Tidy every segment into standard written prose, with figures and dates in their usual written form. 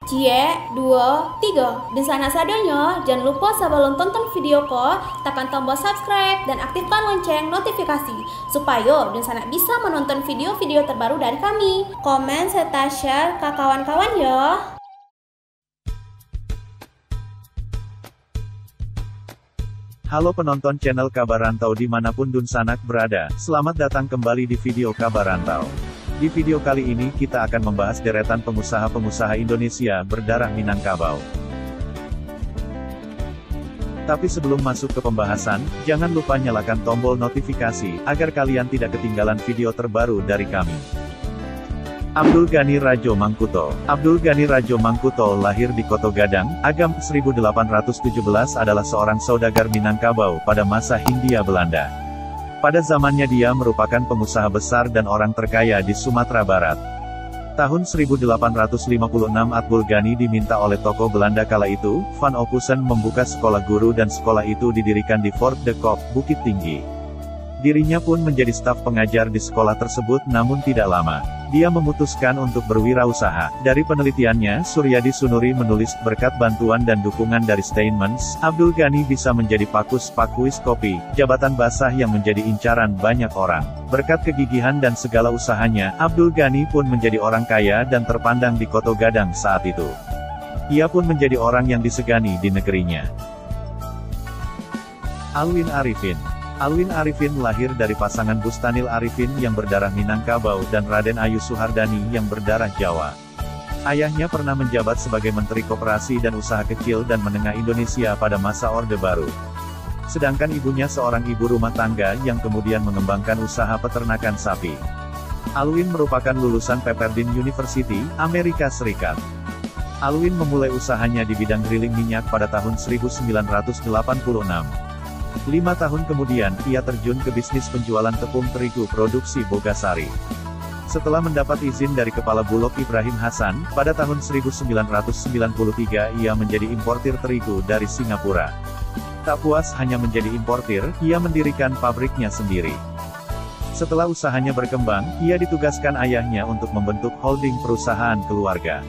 Cie, 2, 3. Dan sana sadanya, jangan lupa sebelum tonton video ko, tekan tombol subscribe dan aktifkan lonceng notifikasi supaya dan sana bisa menonton video-video terbaru dari kami. Komen serta share ke kawan-kawan ya. Halo penonton channel Kabar Rantau dimanapun Dun Sanak berada, selamat datang kembali di video Kabar Rantau. Di video kali ini kita akan membahas deretan pengusaha-pengusaha Indonesia berdarah Minangkabau. Tapi sebelum masuk ke pembahasan, jangan lupa nyalakan tombol notifikasi, agar kalian tidak ketinggalan video terbaru dari kami. Abdul Ghani Rajo Mangkuto. Abdul Ghani Rajo Mangkuto lahir di Koto Gadang, Agam, 1817 adalah seorang saudagar Minangkabau pada masa Hindia Belanda. Pada zamannya dia merupakan pengusaha besar dan orang terkaya di Sumatera Barat. Tahun 1856 Abdul Ghani diminta oleh tokoh Belanda kala itu, Van Ophusen membuka sekolah guru dan sekolah itu didirikan di Fort de Kock, Bukit Tinggi. Dirinya pun menjadi staf pengajar di sekolah tersebut namun tidak lama. Dia memutuskan untuk berwirausaha. Dari penelitiannya, Suryadi Sunuri menulis, berkat bantuan dan dukungan dari Steinmans, Abdul Ghani bisa menjadi pakuis kopi, jabatan basah yang menjadi incaran banyak orang. Berkat kegigihan dan segala usahanya, Abdul Ghani pun menjadi orang kaya dan terpandang di Koto Gadang saat itu. Ia pun menjadi orang yang disegani di negerinya. Alwin Arifin. Alwin Arifin lahir dari pasangan Bustanil Arifin yang berdarah Minangkabau dan Raden Ayu Suhardani yang berdarah Jawa. Ayahnya pernah menjabat sebagai Menteri Koperasi dan Usaha Kecil dan Menengah Indonesia pada masa Orde Baru. Sedangkan ibunya seorang ibu rumah tangga yang kemudian mengembangkan usaha peternakan sapi. Alwin merupakan lulusan Pepperdine University, Amerika Serikat. Alwin memulai usahanya di bidang drilling minyak pada tahun 1986. 5 tahun kemudian, ia terjun ke bisnis penjualan tepung terigu produksi Bogasari. Setelah mendapat izin dari Kepala Bulog Ibrahim Hasan, pada tahun 1993 ia menjadi importir terigu dari Singapura. Tak puas hanya menjadi importir, ia mendirikan pabriknya sendiri. Setelah usahanya berkembang, ia ditugaskan ayahnya untuk membentuk holding perusahaan keluarga.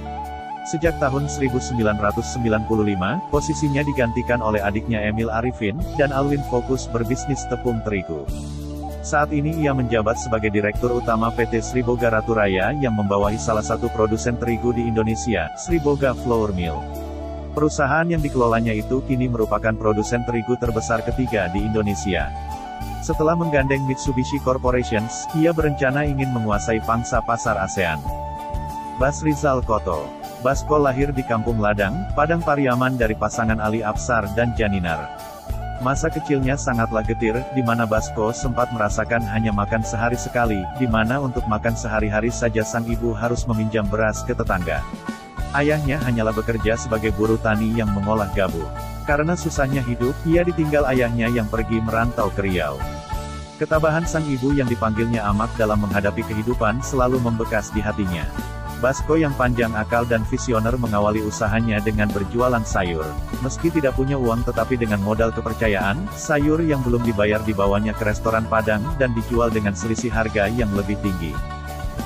Sejak tahun 1995, posisinya digantikan oleh adiknya Emil Arifin, dan Alwin fokus berbisnis tepung terigu. Saat ini ia menjabat sebagai Direktur Utama PT Sriboga Raturaya yang membawahi salah satu produsen terigu di Indonesia, Sriboga Flour Mill. Perusahaan yang dikelolanya itu kini merupakan produsen terigu terbesar ketiga di Indonesia. Setelah menggandeng Mitsubishi Corporation, ia berencana ingin menguasai pangsa pasar ASEAN. Basrizal Koto. Basko lahir di Kampung Ladang, Padang Pariaman dari pasangan Ali Afsar dan Janinar. Masa kecilnya sangatlah getir, di mana Basko sempat merasakan hanya makan sehari sekali, di mana untuk makan sehari-hari saja sang ibu harus meminjam beras ke tetangga. Ayahnya hanyalah bekerja sebagai buruh tani yang mengolah gabu. Karena susahnya hidup, ia ditinggal ayahnya yang pergi merantau ke Riau. Ketabahan sang ibu yang dipanggilnya Amak dalam menghadapi kehidupan selalu membekas di hatinya. Basko yang panjang akal dan visioner mengawali usahanya dengan berjualan sayur. Meski tidak punya uang tetapi dengan modal kepercayaan, sayur yang belum dibayar dibawanya ke restoran Padang dan dijual dengan selisih harga yang lebih tinggi.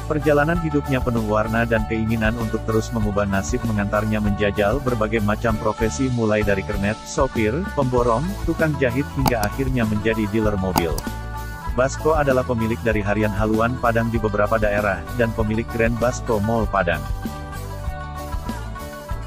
Perjalanan hidupnya penuh warna dan keinginan untuk terus mengubah nasib mengantarnya menjajal berbagai macam profesi mulai dari kernet, sopir, pemborong, tukang jahit hingga akhirnya menjadi dealer mobil. Basko adalah pemilik dari Harian Haluan Padang di beberapa daerah, dan pemilik Grand Basko Mall Padang.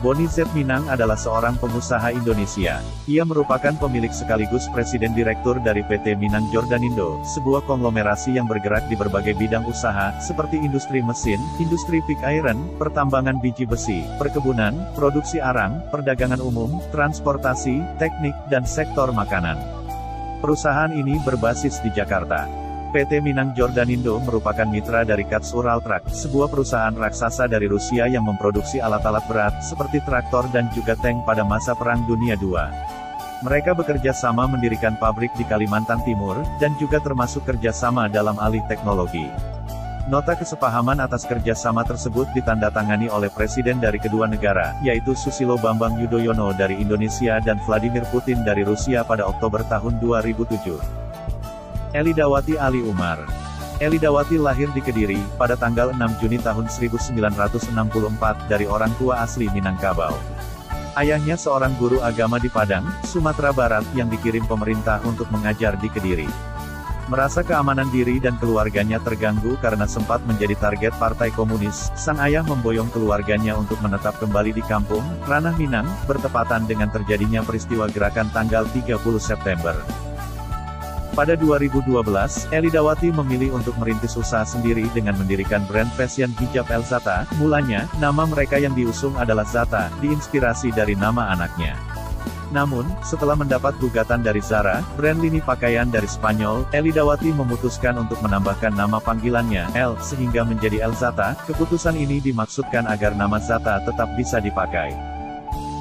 Boni Z Minang adalah seorang pengusaha Indonesia. Ia merupakan pemilik sekaligus Presiden Direktur dari PT Minang Jordanindo, sebuah konglomerasi yang bergerak di berbagai bidang usaha, seperti industri mesin, industri pig iron, pertambangan biji besi, perkebunan, produksi arang, perdagangan umum, transportasi, teknik, dan sektor makanan. Perusahaan ini berbasis di Jakarta. PT Minang Jordanindo merupakan mitra dari Kats Uraltrak, sebuah perusahaan raksasa dari Rusia yang memproduksi alat-alat berat, seperti traktor dan juga tank pada masa Perang Dunia II. Mereka bekerja sama mendirikan pabrik di Kalimantan Timur, dan juga termasuk kerjasama dalam alih teknologi. Nota kesepahaman atas kerjasama tersebut ditandatangani oleh Presiden dari kedua negara, yaitu Susilo Bambang Yudhoyono dari Indonesia dan Vladimir Putin dari Rusia pada Oktober tahun 2007. Elidawati Ali Umar. Elidawati lahir di Kediri, pada tanggal 6 Juni tahun 1964 dari orang tua asli Minangkabau. Ayahnya seorang guru agama di Padang, Sumatera Barat yang dikirim pemerintah untuk mengajar di Kediri. Merasa keamanan diri dan keluarganya terganggu karena sempat menjadi target Partai Komunis, sang ayah memboyong keluarganya untuk menetap kembali di kampung, Ranah Minang, bertepatan dengan terjadinya peristiwa gerakan tanggal 30 September. Pada 2012, Elidawati memilih untuk merintis usaha sendiri dengan mendirikan brand fashion hijab Elzata. Mulanya, nama mereka yang diusung adalah Zata, diinspirasi dari nama anaknya. Namun, setelah mendapat gugatan dari Zara, brand lini pakaian dari Spanyol, Elidawati memutuskan untuk menambahkan nama panggilannya, El, sehingga menjadi Elzata. Keputusan ini dimaksudkan agar nama Zata tetap bisa dipakai.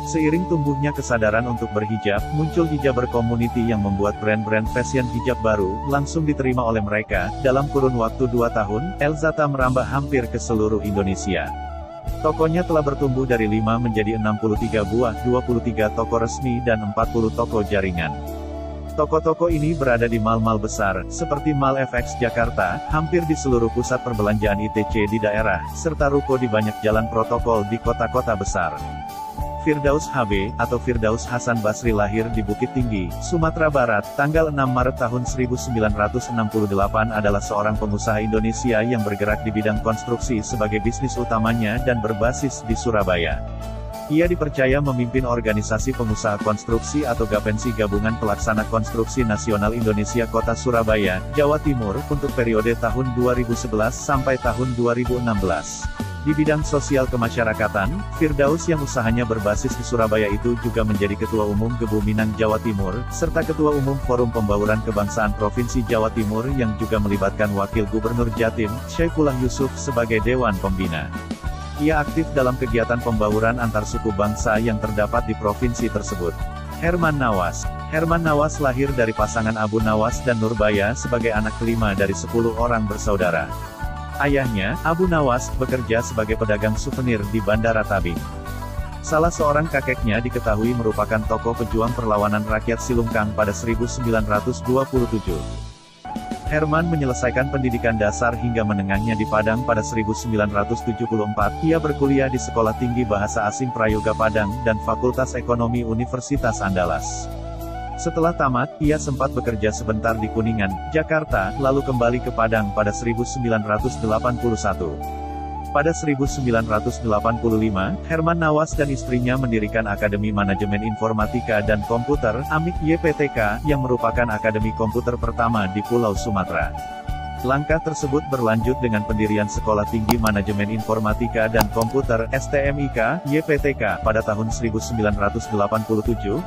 Seiring tumbuhnya kesadaran untuk berhijab, muncul hijaber community yang membuat brand-brand fashion hijab baru, langsung diterima oleh mereka. Dalam kurun waktu 2 tahun, Elzata merambah hampir ke seluruh Indonesia. Tokonya telah bertumbuh dari 5 menjadi 63 buah, 23 toko resmi dan 40 toko jaringan. Toko-toko ini berada di mal-mal besar, seperti Mall FX Jakarta, hampir di seluruh pusat perbelanjaan ITC di daerah, serta ruko di banyak jalan protokol di kota-kota besar. Firdaus HB, atau Firdaus Hasan Basri lahir di Bukit Tinggi, Sumatera Barat, tanggal 6 Maret tahun 1968 adalah seorang pengusaha Indonesia yang bergerak di bidang konstruksi sebagai bisnis utamanya dan berbasis di Surabaya. Ia dipercaya memimpin organisasi pengusaha konstruksi atau Gapensi Gabungan Pelaksana Konstruksi Nasional Indonesia Kota Surabaya, Jawa Timur, untuk periode tahun 2011 sampai tahun 2016. Di bidang sosial kemasyarakatan, Firdaus yang usahanya berbasis di Surabaya itu juga menjadi Ketua Umum Gebu Minang Jawa Timur, serta Ketua Umum Forum Pembauran Kebangsaan Provinsi Jawa Timur yang juga melibatkan Wakil Gubernur Jatim, Syaifullah Yusuf sebagai Dewan Pembina. Ia aktif dalam kegiatan pembauran antar suku bangsa yang terdapat di provinsi tersebut. Herman Nawas. Herman Nawas lahir dari pasangan Abu Nawas dan Nurbaya sebagai anak kelima dari 10 orang bersaudara. Ayahnya, Abu Nawas, bekerja sebagai pedagang souvenir di Bandara Tabing. Salah seorang kakeknya diketahui merupakan tokoh pejuang perlawanan rakyat Silungkang pada 1927. Herman menyelesaikan pendidikan dasar hingga menengahnya di Padang pada 1974. Ia berkuliah di Sekolah Tinggi Bahasa Asing Prayoga Padang dan Fakultas Ekonomi Universitas Andalas. Setelah tamat, ia sempat bekerja sebentar di Kuningan, Jakarta, lalu kembali ke Padang pada 1981. Pada 1985, Herman Nawas dan istrinya mendirikan Akademi Manajemen Informatika dan Komputer, AMIK YPTK, yang merupakan akademi komputer pertama di Pulau Sumatera. Langkah tersebut berlanjut dengan pendirian Sekolah Tinggi Manajemen Informatika dan Komputer, STMIK, YPTK, pada tahun 1987,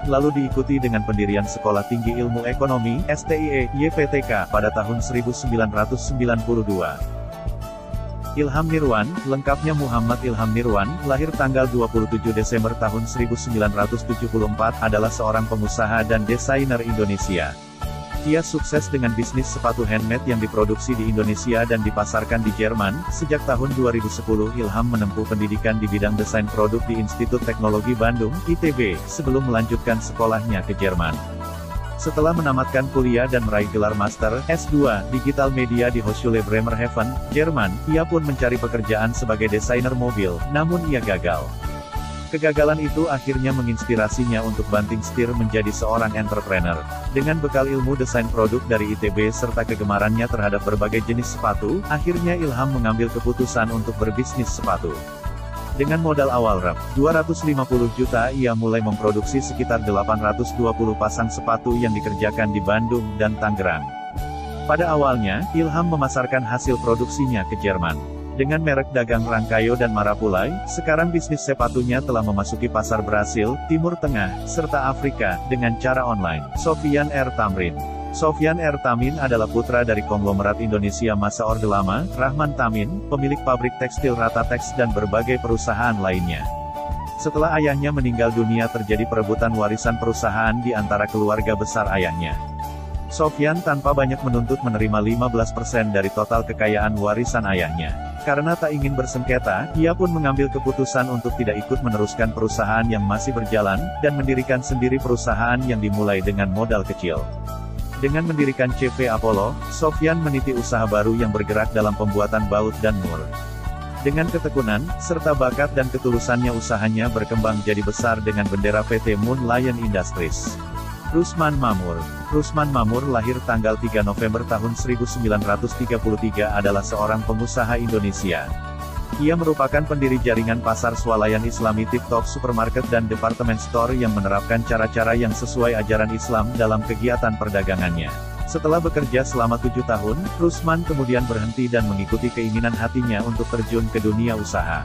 lalu diikuti dengan pendirian Sekolah Tinggi Ilmu Ekonomi, STIE, YPTK, pada tahun 1992. Ilham Nirwan, lengkapnya Muhammad Ilham Nirwan, lahir tanggal 27 Desember tahun 1974, adalah seorang pengusaha dan desainer Indonesia. Ia sukses dengan bisnis sepatu handmade yang diproduksi di Indonesia dan dipasarkan di Jerman. Sejak tahun 2010 Ilham menempuh pendidikan di bidang desain produk di Institut Teknologi Bandung, ITB, sebelum melanjutkan sekolahnya ke Jerman. Setelah menamatkan kuliah dan meraih gelar Master, S2, Digital Media di Hochschule Bremerhaven, Jerman, ia pun mencari pekerjaan sebagai desainer mobil, namun ia gagal. Kegagalan itu akhirnya menginspirasinya untuk banting setir menjadi seorang entrepreneur. Dengan bekal ilmu desain produk dari ITB serta kegemarannya terhadap berbagai jenis sepatu, akhirnya Ilham mengambil keputusan untuk berbisnis sepatu. Dengan modal awal Rp250 juta, ia mulai memproduksi sekitar 820 pasang sepatu yang dikerjakan di Bandung dan Tangerang. Pada awalnya, Ilham memasarkan hasil produksinya ke Jerman. Dengan merek dagang Rangkayo dan Marapulai, sekarang bisnis sepatunya telah memasuki pasar Brasil, Timur Tengah, serta Afrika, dengan cara online. Sofyan R. Tamrin. Sofyan R. Tamin adalah putra dari konglomerat Indonesia masa Orde Lama, Rahman Tamin, pemilik pabrik tekstil Ratatex dan berbagai perusahaan lainnya. Setelah ayahnya meninggal dunia terjadi perebutan warisan perusahaan di antara keluarga besar ayahnya. Sofyan tanpa banyak menuntut menerima 15% dari total kekayaan warisan ayahnya. Karena tak ingin bersengketa, ia pun mengambil keputusan untuk tidak ikut meneruskan perusahaan yang masih berjalan, dan mendirikan sendiri perusahaan yang dimulai dengan modal kecil. Dengan mendirikan CV Apollo, Sofyan meniti usaha baru yang bergerak dalam pembuatan baut dan mur. Dengan ketekunan, serta bakat dan ketulusannya usahanya berkembang jadi besar dengan bendera PT Moon Lion Industries. Rusman Mamur. Rusman Mamur lahir tanggal 3 November tahun 1933 adalah seorang pengusaha Indonesia. Ia merupakan pendiri jaringan pasar swalayan Islami Tip Top Supermarket dan Department Store yang menerapkan cara-cara yang sesuai ajaran Islam dalam kegiatan perdagangannya. Setelah bekerja selama 7 tahun, Rusman kemudian berhenti dan mengikuti keinginan hatinya untuk terjun ke dunia usaha.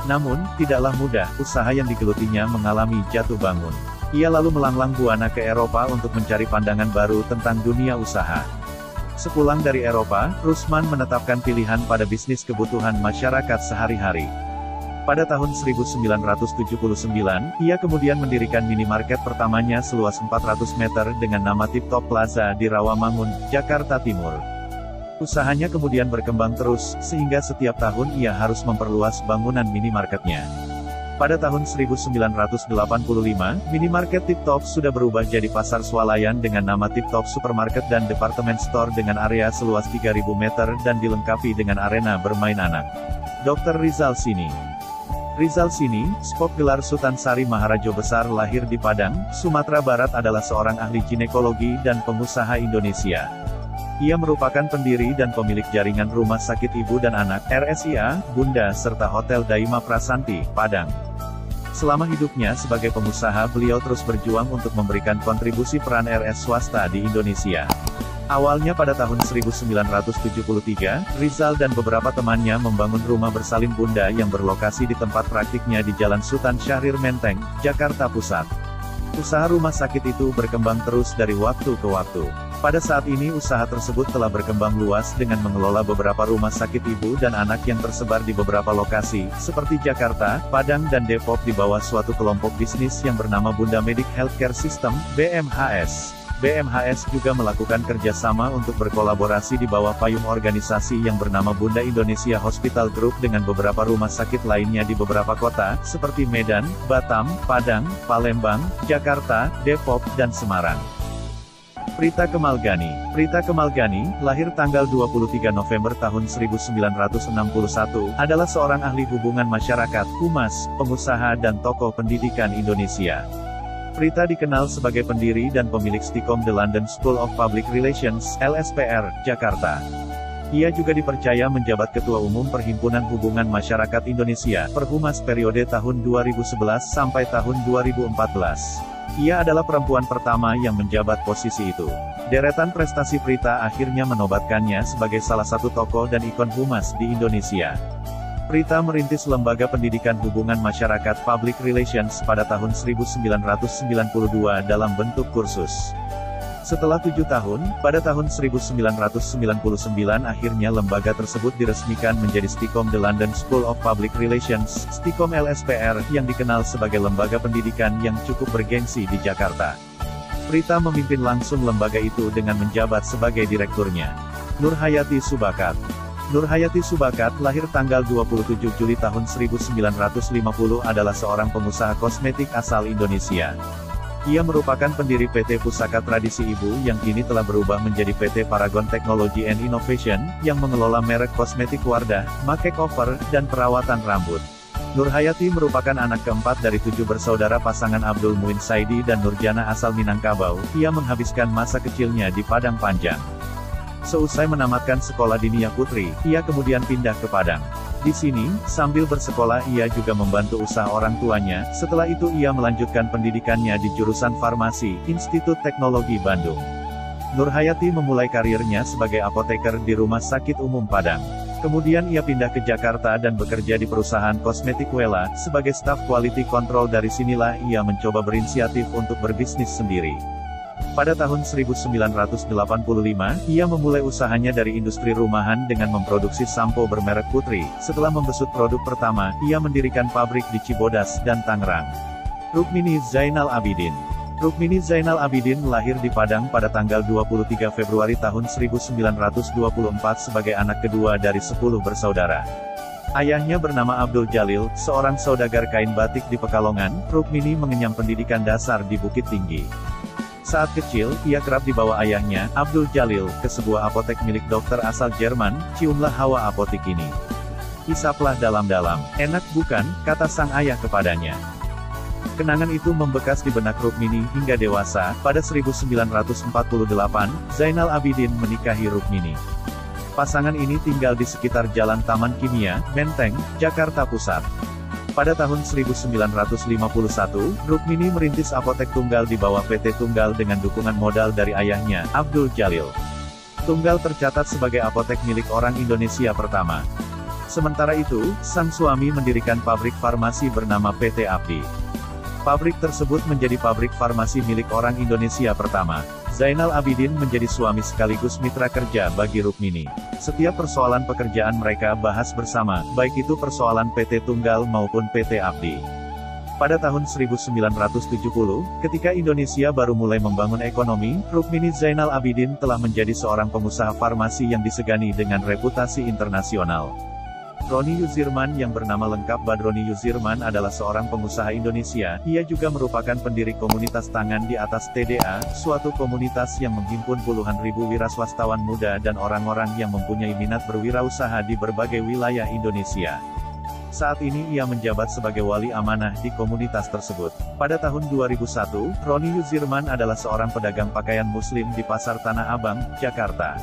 Namun, tidaklah mudah, usaha yang digelutinya mengalami jatuh bangun. Ia lalu melanglang buana ke Eropa untuk mencari pandangan baru tentang dunia usaha. Sepulang dari Eropa, Rusman menetapkan pilihan pada bisnis kebutuhan masyarakat sehari-hari. Pada tahun 1979, ia kemudian mendirikan minimarket pertamanya seluas 400 meter dengan nama Tip Top Plaza di Rawamangun, Jakarta Timur. Usahanya kemudian berkembang terus, sehingga setiap tahun ia harus memperluas bangunan minimarketnya. Pada tahun 1985, minimarket Tip Top sudah berubah jadi pasar swalayan dengan nama Tip Top Supermarket dan Department Store dengan area seluas 3.000 meter dan dilengkapi dengan arena bermain anak. Dr. Rizal Sini. Rizal Sini, spok gelar Sultan Sari Maharaja Besar, lahir di Padang, Sumatera Barat, adalah seorang ahli ginekologi dan pengusaha Indonesia. Ia merupakan pendiri dan pemilik jaringan Rumah Sakit Ibu dan Anak, RSIA, Bunda, serta Hotel Daima Prasanti, Padang. Selama hidupnya sebagai pengusaha, beliau terus berjuang untuk memberikan kontribusi peran RS swasta di Indonesia. Awalnya pada tahun 1973, Rizal dan beberapa temannya membangun rumah bersalin Bunda yang berlokasi di tempat praktiknya di Jalan Sultan Syahrir Menteng, Jakarta Pusat. Usaha rumah sakit itu berkembang terus dari waktu ke waktu. Pada saat ini usaha tersebut telah berkembang luas dengan mengelola beberapa rumah sakit ibu dan anak yang tersebar di beberapa lokasi, seperti Jakarta, Padang dan Depok di bawah suatu kelompok bisnis yang bernama Bunda Medic Healthcare System, BMHS. BMHS juga melakukan kerjasama untuk berkolaborasi di bawah payung organisasi yang bernama Bunda Indonesia Hospital Group dengan beberapa rumah sakit lainnya di beberapa kota, seperti Medan, Batam, Padang, Palembang, Jakarta, Depok, dan Semarang. Prita Kemalgani. Prita Kemalgani, lahir tanggal 23 November tahun 1961, adalah seorang ahli hubungan masyarakat, humas, pengusaha dan tokoh pendidikan Indonesia. Prita dikenal sebagai pendiri dan pemilik Stikom The London School of Public Relations, LSPR, Jakarta. Ia juga dipercaya menjabat Ketua Umum Perhimpunan Hubungan Masyarakat Indonesia, Perhumas periode tahun 2011 sampai tahun 2014. Ia adalah perempuan pertama yang menjabat posisi itu. Deretan prestasi Prita akhirnya menobatkannya sebagai salah satu tokoh dan ikon humas di Indonesia. Prita merintis Lembaga Pendidikan Hubungan Masyarakat Public Relations pada tahun 1992 dalam bentuk kursus. Setelah 7 tahun, pada tahun 1999 akhirnya lembaga tersebut diresmikan menjadi Stikom The London School of Public Relations, Stikom LSPR, yang dikenal sebagai lembaga pendidikan yang cukup bergengsi di Jakarta. Prita memimpin langsung lembaga itu dengan menjabat sebagai direkturnya. Nurhayati Subakat. Nurhayati Subakat, lahir tanggal 27 Juli tahun 1950, adalah seorang pengusaha kosmetik asal Indonesia. Ia merupakan pendiri PT Pusaka Tradisi Ibu yang kini telah berubah menjadi PT Paragon Technology and Innovation, yang mengelola merek kosmetik Wardah, makeover, dan perawatan rambut. Nurhayati merupakan anak keempat dari 7 bersaudara pasangan Abdul Muin Saidi dan Nurjana asal Minangkabau. Ia menghabiskan masa kecilnya di Padang Panjang. Seusai menamatkan sekolah di Nia Putri, ia kemudian pindah ke Padang. Di sini, sambil bersekolah ia juga membantu usaha orang tuanya. Setelah itu ia melanjutkan pendidikannya di jurusan Farmasi, Institut Teknologi Bandung. Nurhayati memulai karirnya sebagai apoteker di Rumah Sakit Umum Padang. Kemudian ia pindah ke Jakarta dan bekerja di perusahaan kosmetik Wella, sebagai staf quality control. Dari sinilah ia mencoba berinisiatif untuk berbisnis sendiri. Pada tahun 1985, ia memulai usahanya dari industri rumahan dengan memproduksi sampo bermerek Putri. Setelah membesut produk pertama, ia mendirikan pabrik di Cibodas dan Tangerang. Rukmini Zainal Abidin. Rukmini Zainal Abidin lahir di Padang pada tanggal 23 Februari tahun 1924 sebagai anak kedua dari 10 bersaudara. Ayahnya bernama Abdul Jalil, seorang saudagar kain batik di Pekalongan. Rukmini mengenyam pendidikan dasar di Bukit Tinggi. Saat kecil, ia kerap dibawa ayahnya, Abdul Jalil, ke sebuah apotek milik dokter asal Jerman. "Ciumlah hawa apotek ini. Isaplah dalam-dalam. Enak bukan?" kata sang ayah kepadanya. Kenangan itu membekas di benak Rukmini hingga dewasa. Pada 1948, Zainal Abidin menikahi Rukmini. Pasangan ini tinggal di sekitar Jalan Taman Kimia, Menteng, Jakarta Pusat. Pada tahun 1951, Rukmini merintis apotek tunggal di bawah PT Tunggal dengan dukungan modal dari ayahnya, Abdul Jalil. Tunggal tercatat sebagai apotek milik orang Indonesia pertama. Sementara itu, sang suami mendirikan pabrik farmasi bernama PT Abdi. Pabrik tersebut menjadi pabrik farmasi milik orang Indonesia pertama. Zainal Abidin menjadi suami sekaligus mitra kerja bagi Rukmini. Setiap persoalan pekerjaan mereka bahas bersama, baik itu persoalan PT Tunggal maupun PT Abdi. Pada tahun 1970, ketika Indonesia baru mulai membangun ekonomi, Rukmini Zainal Abidin telah menjadi seorang pengusaha farmasi yang disegani dengan reputasi internasional. Roni Yuzirman yang bernama lengkap Badroni Yuzirman adalah seorang pengusaha Indonesia. Ia juga merupakan pendiri komunitas Tangan di Atas TDA, suatu komunitas yang menghimpun puluhan ribu wiraswastawan muda dan orang-orang yang mempunyai minat berwirausaha di berbagai wilayah Indonesia. Saat ini ia menjabat sebagai wali amanah di komunitas tersebut. Pada tahun 2001, Roni Yuzirman adalah seorang pedagang pakaian muslim di Pasar Tanah Abang, Jakarta.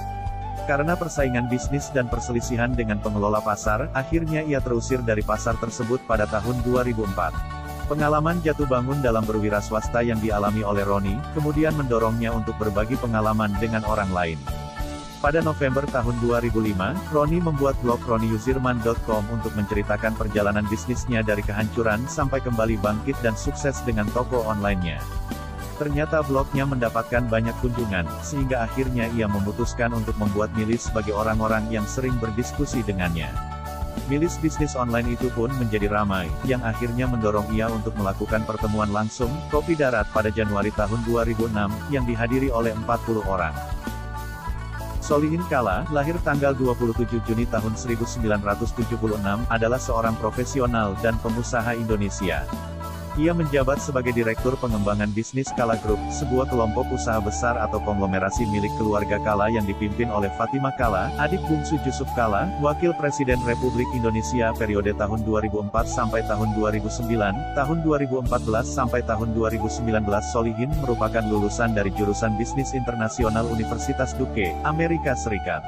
Karena persaingan bisnis dan perselisihan dengan pengelola pasar, akhirnya ia terusir dari pasar tersebut pada tahun 2004. Pengalaman jatuh bangun dalam berwiraswasta yang dialami oleh Roni, kemudian mendorongnya untuk berbagi pengalaman dengan orang lain. Pada November tahun 2005, Roni membuat blog roniyuzirman.com untuk menceritakan perjalanan bisnisnya dari kehancuran sampai kembali bangkit dan sukses dengan toko online-nya. Ternyata blognya mendapatkan banyak kunjungan, sehingga akhirnya ia memutuskan untuk membuat milis bagi orang-orang yang sering berdiskusi dengannya. Milis bisnis online itu pun menjadi ramai, yang akhirnya mendorong ia untuk melakukan pertemuan langsung, Kopi Darat pada Januari tahun 2006, yang dihadiri oleh 40 orang. Solihin Kala, lahir tanggal 27 Juni tahun 1976, adalah seorang profesional dan pengusaha Indonesia. Ia menjabat sebagai Direktur Pengembangan Bisnis Kala Group, sebuah kelompok usaha besar atau konglomerasi milik keluarga Kala yang dipimpin oleh Fatimah Kala, adik bungsu Jusuf Kala, Wakil Presiden Republik Indonesia periode tahun 2004 sampai tahun 2009, tahun 2014 sampai tahun 2019. Solihin merupakan lulusan dari jurusan Bisnis Internasional Universitas Duke, Amerika Serikat.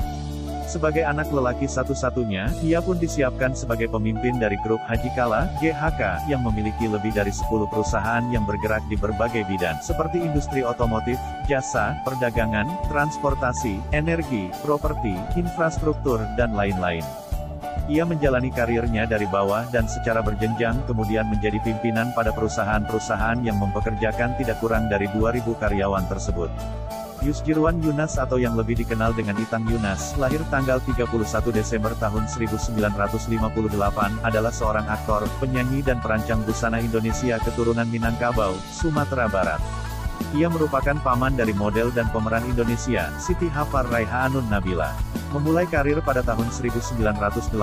Sebagai anak lelaki satu-satunya, ia pun disiapkan sebagai pemimpin dari grup Haji Kala, GHK, yang memiliki lebih dari 10 perusahaan yang bergerak di berbagai bidang, seperti industri otomotif, jasa, perdagangan, transportasi, energi, properti, infrastruktur, dan lain-lain. Ia menjalani karirnya dari bawah dan secara berjenjang kemudian menjadi pimpinan pada perusahaan-perusahaan yang mempekerjakan tidak kurang dari 2.000 karyawan tersebut. Yusjirwan Yunas atau yang lebih dikenal dengan Itang Yunas, lahir tanggal 31 Desember tahun 1958, adalah seorang aktor, penyanyi dan perancang busana Indonesia keturunan Minangkabau, Sumatera Barat. Ia merupakan paman dari model dan pemeran Indonesia, Siti Hafar Raihanun Nabila. Memulai karir pada tahun 1981,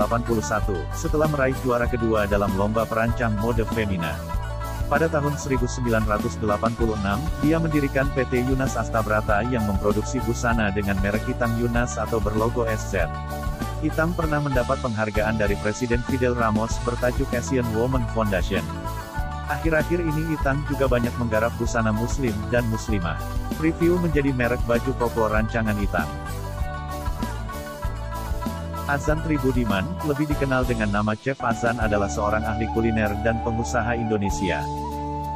setelah meraih juara kedua dalam lomba perancang mode femina. Pada tahun 1986, dia mendirikan PT Yunas Astabrata yang memproduksi busana dengan merek Itang Yunas atau berlogo SZ. Itang pernah mendapat penghargaan dari Presiden Fidel Ramos bertajuk Asian Women Foundation. Akhir-akhir ini Itang juga banyak menggarap busana muslim dan muslimah. Preview menjadi merek baju koko rancangan Itang. Azan Tribudiman, lebih dikenal dengan nama Chef Azan, adalah seorang ahli kuliner dan pengusaha Indonesia.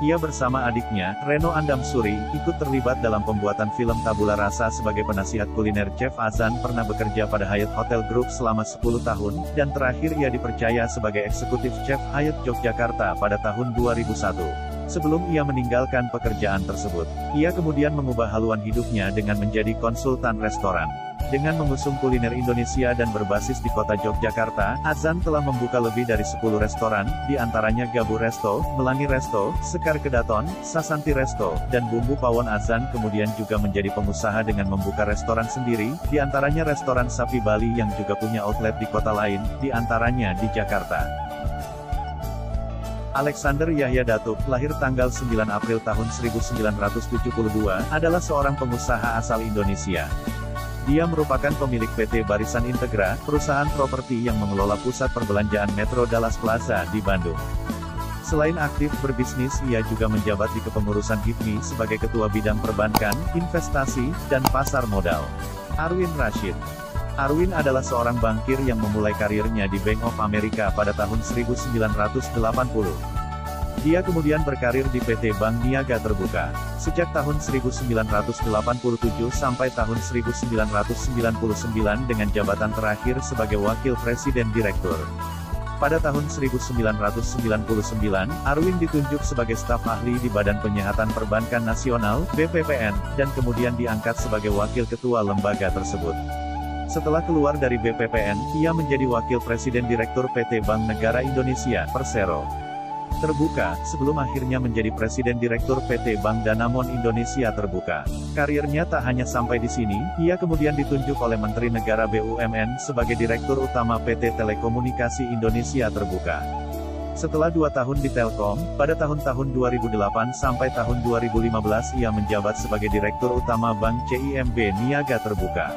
Ia bersama adiknya, Reno Andamsuri, ikut terlibat dalam pembuatan film Tabula Rasa sebagai penasihat kuliner. Chef Azan pernah bekerja pada Hyatt Hotel Group selama 10 tahun, dan terakhir ia dipercaya sebagai eksekutif chef Hyatt Yogyakarta pada tahun 2001. Sebelum ia meninggalkan pekerjaan tersebut, ia kemudian mengubah haluan hidupnya dengan menjadi konsultan restoran. Dengan mengusung kuliner Indonesia dan berbasis di kota Yogyakarta, Azan telah membuka lebih dari 10 restoran, di antaranya Gabu Resto, Melangi Resto, Sekar Kedaton, Sasanti Resto, dan Bumbu Pawon. Azan kemudian juga menjadi pengusaha dengan membuka restoran sendiri, di antaranya restoran Sapi Bali yang juga punya outlet di kota lain, di antaranya di Jakarta. Alexander Yahya Datuk, lahir tanggal 9 April tahun 1972, adalah seorang pengusaha asal Indonesia. Dia merupakan pemilik PT Barisan Integra, perusahaan properti yang mengelola pusat perbelanjaan Metro Dallas Plaza di Bandung. Selain aktif berbisnis, ia juga menjabat di kepengurusan HIPMI sebagai Ketua Bidang Perbankan, Investasi, dan Pasar Modal. Arwin Rashid. Arwin adalah seorang bankir yang memulai karirnya di Bank of America pada tahun 1980. Dia kemudian berkarir di PT Bank Niaga Terbuka, sejak tahun 1987 sampai tahun 1999 dengan jabatan terakhir sebagai Wakil Presiden Direktur. Pada tahun 1999, Arwin ditunjuk sebagai staf ahli di Badan Penyihatan Perbankan Nasional, BPPN, dan kemudian diangkat sebagai Wakil Ketua lembaga tersebut. Setelah keluar dari BPPN, ia menjadi Wakil Presiden Direktur PT Bank Negara Indonesia, Persero Terbuka, sebelum akhirnya menjadi Presiden Direktur PT Bank Danamon Indonesia Terbuka. Karirnya tak hanya sampai di sini, ia kemudian ditunjuk oleh Menteri Negara BUMN sebagai Direktur Utama PT Telekomunikasi Indonesia Terbuka. Setelah 2 tahun di Telkom, pada tahun-tahun 2008 sampai tahun 2015 ia menjabat sebagai Direktur Utama Bank CIMB Niaga Terbuka.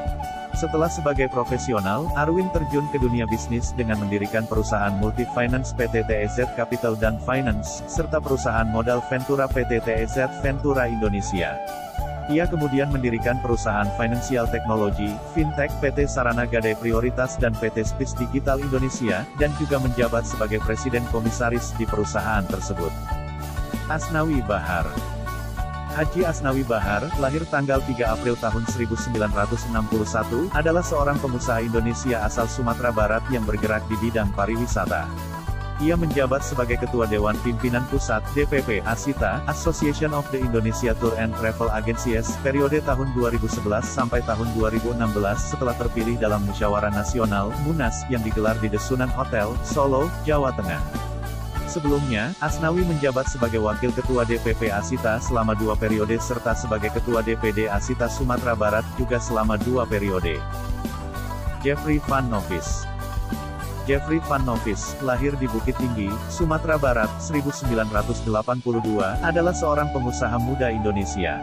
Setelah sebagai profesional, Arwin terjun ke dunia bisnis dengan mendirikan perusahaan multi-finance PT TEZ Capital dan Finance, serta perusahaan modal Ventura PT TEZ Ventura Indonesia. Ia kemudian mendirikan perusahaan Financial Technology, Fintech PT Sarana Gadai Prioritas dan PT Spis Digital Indonesia, dan juga menjabat sebagai Presiden Komisaris di perusahaan tersebut. Asnawi Bahar. Haji Asnawi Bahar, lahir tanggal 3 April tahun 1961, adalah seorang pengusaha Indonesia asal Sumatera Barat yang bergerak di bidang pariwisata. Ia menjabat sebagai Ketua Dewan Pimpinan Pusat, DPP, ASITA, Association of the Indonesia Tour and Travel Agencies, periode tahun 2011 sampai tahun 2016 setelah terpilih dalam Musyawarah Nasional, MUNAS, yang digelar di The Sunan Hotel, Solo, Jawa Tengah. Sebelumnya, Asnawi menjabat sebagai Wakil Ketua DPP ASITA selama 2 periode serta sebagai Ketua DPD ASITA Sumatera Barat juga selama 2 periode. Jeffrey Van Novis. Jeffrey Van Novis, lahir di Bukit Tinggi, Sumatera Barat, 1982, adalah seorang pengusaha muda Indonesia.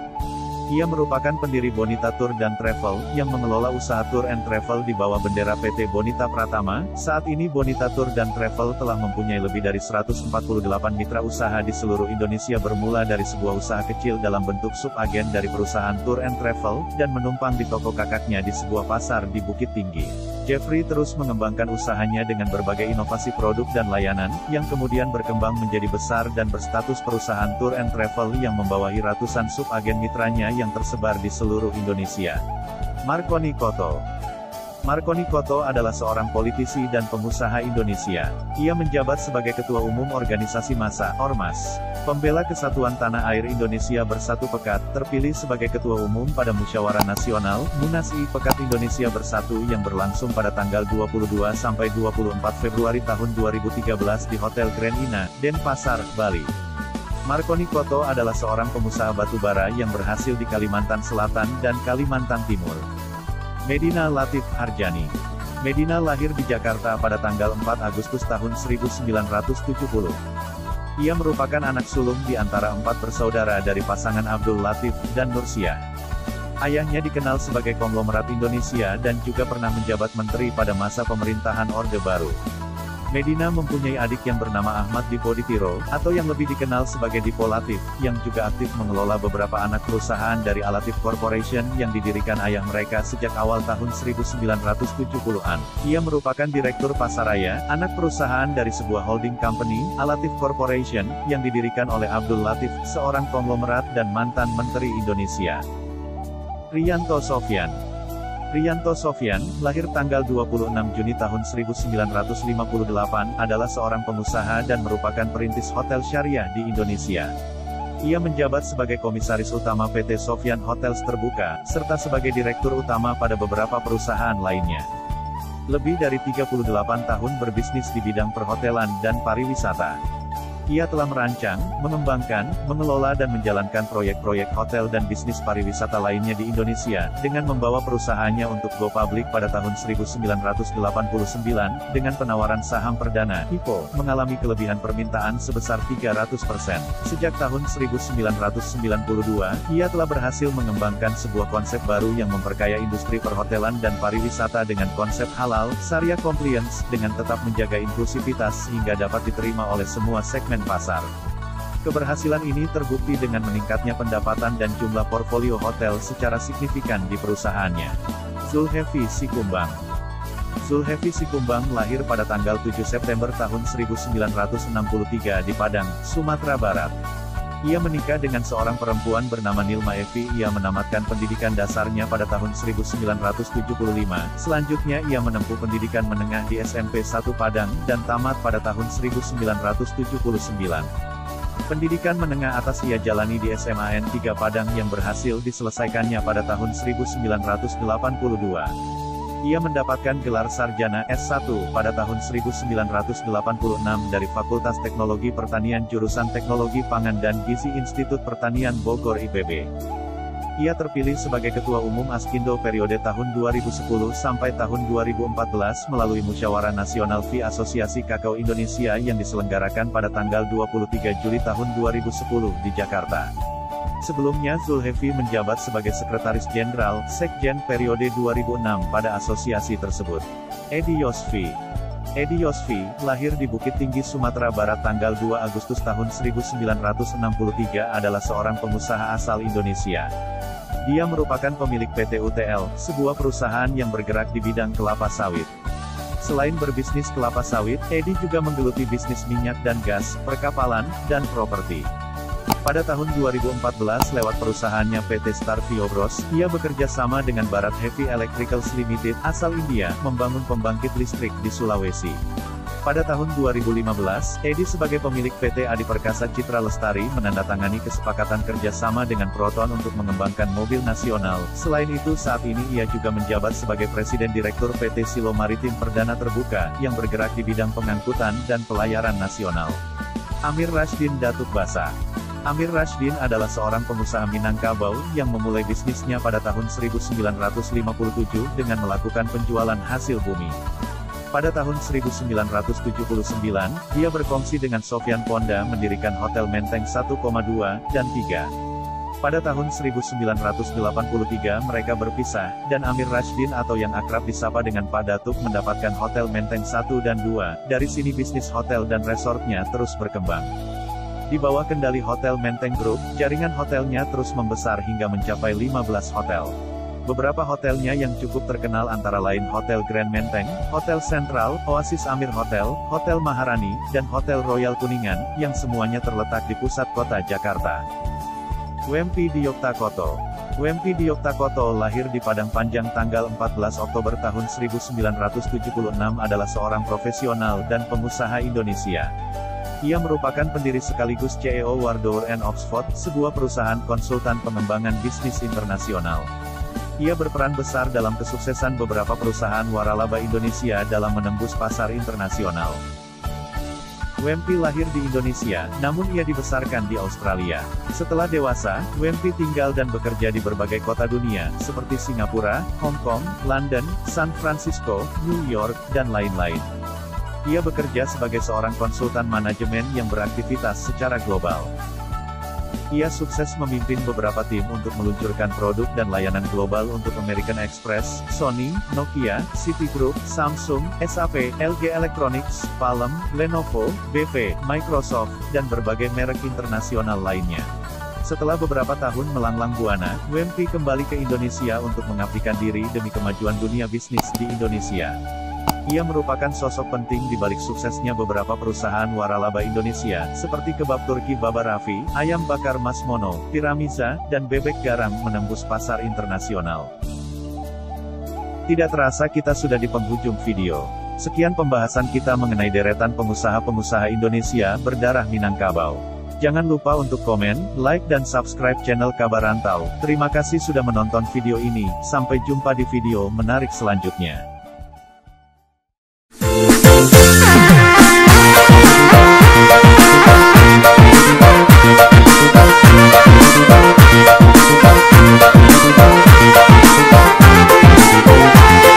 Ia merupakan pendiri Bonita Tour dan Travel, yang mengelola usaha tour and travel di bawah bendera PT Bonita Pratama. Saat ini Bonita Tour dan Travel telah mempunyai lebih dari 148 mitra usaha di seluruh Indonesia bermula dari sebuah usaha kecil dalam bentuk subagen dari perusahaan tour and travel, dan menumpang di toko kakaknya di sebuah pasar di Bukit Tinggi. Jeffrey terus mengembangkan usahanya dengan berbagai inovasi produk dan layanan, yang kemudian berkembang menjadi besar dan berstatus perusahaan tour and travel yang membawahi ratusan subagen mitranya yang tersebar di seluruh Indonesia. Marconi Cotto. Marconi Cotto adalah seorang politisi dan pengusaha Indonesia. Ia menjabat sebagai Ketua Umum Organisasi Massa, Ormas, Pembela Kesatuan Tanah Air Indonesia Bersatu Pekat, terpilih sebagai Ketua Umum pada Musyawarah Nasional, MUNAS-I Pekat Indonesia Bersatu yang berlangsung pada tanggal 22 sampai 24 Februari tahun 2013 di Hotel Grand Ina, Denpasar, Bali. Marconi Cotto adalah seorang pengusaha batubara yang berhasil di Kalimantan Selatan dan Kalimantan Timur. Medina Latif Harjani. Medina lahir di Jakarta pada tanggal 4 Agustus tahun 1970. Ia merupakan anak sulung di antara 4 bersaudara dari pasangan Abdul Latif dan Nursiah. Ayahnya dikenal sebagai konglomerat Indonesia dan juga pernah menjabat menteri pada masa pemerintahan Orde Baru. Medina mempunyai adik yang bernama Ahmad Dipo Ditiro, atau yang lebih dikenal sebagai Dipo Latif, yang juga aktif mengelola beberapa anak perusahaan dari Alatif Corporation yang didirikan ayah mereka sejak awal tahun 1970-an. Ia merupakan Direktur Pasaraya, anak perusahaan dari sebuah holding company, Alatif Corporation, yang didirikan oleh Abdul Latif, seorang konglomerat dan mantan Menteri Indonesia. Riyanto Sofyan. Riyanto Sofyan, lahir tanggal 26 Juni tahun 1958, adalah seorang pengusaha dan merupakan perintis hotel syariah di Indonesia. Ia menjabat sebagai Komisaris Utama PT Sofyan Hotels Terbuka, serta sebagai Direktur Utama pada beberapa perusahaan lainnya. Lebih dari 38 tahun berbisnis di bidang perhotelan dan pariwisata. Ia telah merancang, mengembangkan, mengelola dan menjalankan proyek-proyek hotel dan bisnis pariwisata lainnya di Indonesia, dengan membawa perusahaannya untuk go public pada tahun 1989, dengan penawaran saham perdana, IPO, mengalami kelebihan permintaan sebesar 300%. Sejak tahun 1992, ia telah berhasil mengembangkan sebuah konsep baru yang memperkaya industri perhotelan dan pariwisata dengan konsep halal, syariah compliance, dengan tetap menjaga inklusivitas sehingga dapat diterima oleh semua segmen pasar. Keberhasilan ini terbukti dengan meningkatnya pendapatan dan jumlah portfolio hotel secara signifikan di perusahaannya. Zulkifli Sikumbang. Zulkifli Sikumbang lahir pada tanggal 7 September tahun 1963 di Padang, Sumatera Barat. Ia menikah dengan seorang perempuan bernama Nilma Evi. Ia menamatkan pendidikan dasarnya pada tahun 1975. Selanjutnya ia menempuh pendidikan menengah di SMP 1 Padang, dan tamat pada tahun 1979. Pendidikan menengah atas ia jalani di SMA N 3 Padang yang berhasil diselesaikannya pada tahun 1982. Ia mendapatkan gelar sarjana S1 pada tahun 1986 dari Fakultas Teknologi Pertanian jurusan Teknologi Pangan dan Gizi Institut Pertanian Bogor IPB. Ia terpilih sebagai Ketua Umum Askindo periode tahun 2010 sampai tahun 2014 melalui Musyawarah Nasional FI Asosiasi Kakao Indonesia yang diselenggarakan pada tanggal 23 Juli tahun 2010 di Jakarta. Sebelumnya Zulkifli menjabat sebagai Sekretaris Jenderal, Sekjen periode 2006 pada asosiasi tersebut. Edi Yosfi. Edi Yosfi, lahir di Bukit Tinggi, Sumatera Barat tanggal 2 Agustus tahun 1963 adalah seorang pengusaha asal Indonesia. Dia merupakan pemilik PT UTL, sebuah perusahaan yang bergerak di bidang kelapa sawit. Selain berbisnis kelapa sawit, Edi juga menggeluti bisnis minyak dan gas, perkapalan, dan properti. Pada tahun 2014 lewat perusahaannya PT Star Viobros, ia bekerja sama dengan Bharat Heavy Electricals Limited, asal India, membangun pembangkit listrik di Sulawesi. Pada tahun 2015, Edi sebagai pemilik PT Adi Perkasa Citra Lestari menandatangani kesepakatan kerjasama dengan Proton untuk mengembangkan mobil nasional. Selain itu saat ini ia juga menjabat sebagai Presiden Direktur PT Silo Maritim Perdana Terbuka, yang bergerak di bidang pengangkutan dan pelayaran nasional. Amir Rashdin Datuk Basa. Amir Rashdin adalah seorang pengusaha Minangkabau yang memulai bisnisnya pada tahun 1957 dengan melakukan penjualan hasil bumi. Pada tahun 1979, dia berkongsi dengan Sofyan Ponda mendirikan Hotel Menteng 1,2 dan 3. Pada tahun 1983 mereka berpisah, dan Amir Rashdin atau yang akrab disapa dengan Pak Datuk mendapatkan Hotel Menteng 1 dan 2. Dari sini bisnis hotel dan resortnya terus berkembang. Di bawah kendali Hotel Menteng Group, jaringan hotelnya terus membesar hingga mencapai 15 hotel. Beberapa hotelnya yang cukup terkenal antara lain Hotel Grand Menteng, Hotel Sentral, Oasis Amir Hotel, Hotel Maharani, dan Hotel Royal Kuningan, yang semuanya terletak di pusat kota Jakarta. Wempi Dioktakoto. Wempi Dioktakoto lahir di Padang Panjang tanggal 14 Oktober tahun 1976 adalah seorang profesional dan pengusaha Indonesia. Ia merupakan pendiri sekaligus CEO Wardour & Oxford, sebuah perusahaan konsultan pengembangan bisnis internasional. Ia berperan besar dalam kesuksesan beberapa perusahaan waralaba Indonesia dalam menembus pasar internasional. Wempi lahir di Indonesia, namun ia dibesarkan di Australia. Setelah dewasa, Wempi tinggal dan bekerja di berbagai kota dunia, seperti Singapura, Hong Kong, London, San Francisco, New York, dan lain-lain. Ia bekerja sebagai seorang konsultan manajemen yang beraktivitas secara global. Ia sukses memimpin beberapa tim untuk meluncurkan produk dan layanan global untuk American Express, Sony, Nokia, Citigroup, Samsung, SAP, LG Electronics, Palm, Lenovo, BP, Microsoft, dan berbagai merek internasional lainnya. Setelah beberapa tahun melanglang buana, Wempi kembali ke Indonesia untuk mengabdikan diri demi kemajuan dunia bisnis di Indonesia. Ia merupakan sosok penting di balik suksesnya beberapa perusahaan waralaba Indonesia, seperti Kebab Turki Baba Raffi, Ayam Bakar Mas Mono, Tiramiza, dan Bebek Garang menembus pasar internasional. Tidak terasa kita sudah di penghujung video. Sekian pembahasan kita mengenai deretan pengusaha-pengusaha Indonesia berdarah Minangkabau. Jangan lupa untuk komen, like dan subscribe channel Kabar Rantau. Terima kasih sudah menonton video ini, sampai jumpa di video menarik selanjutnya.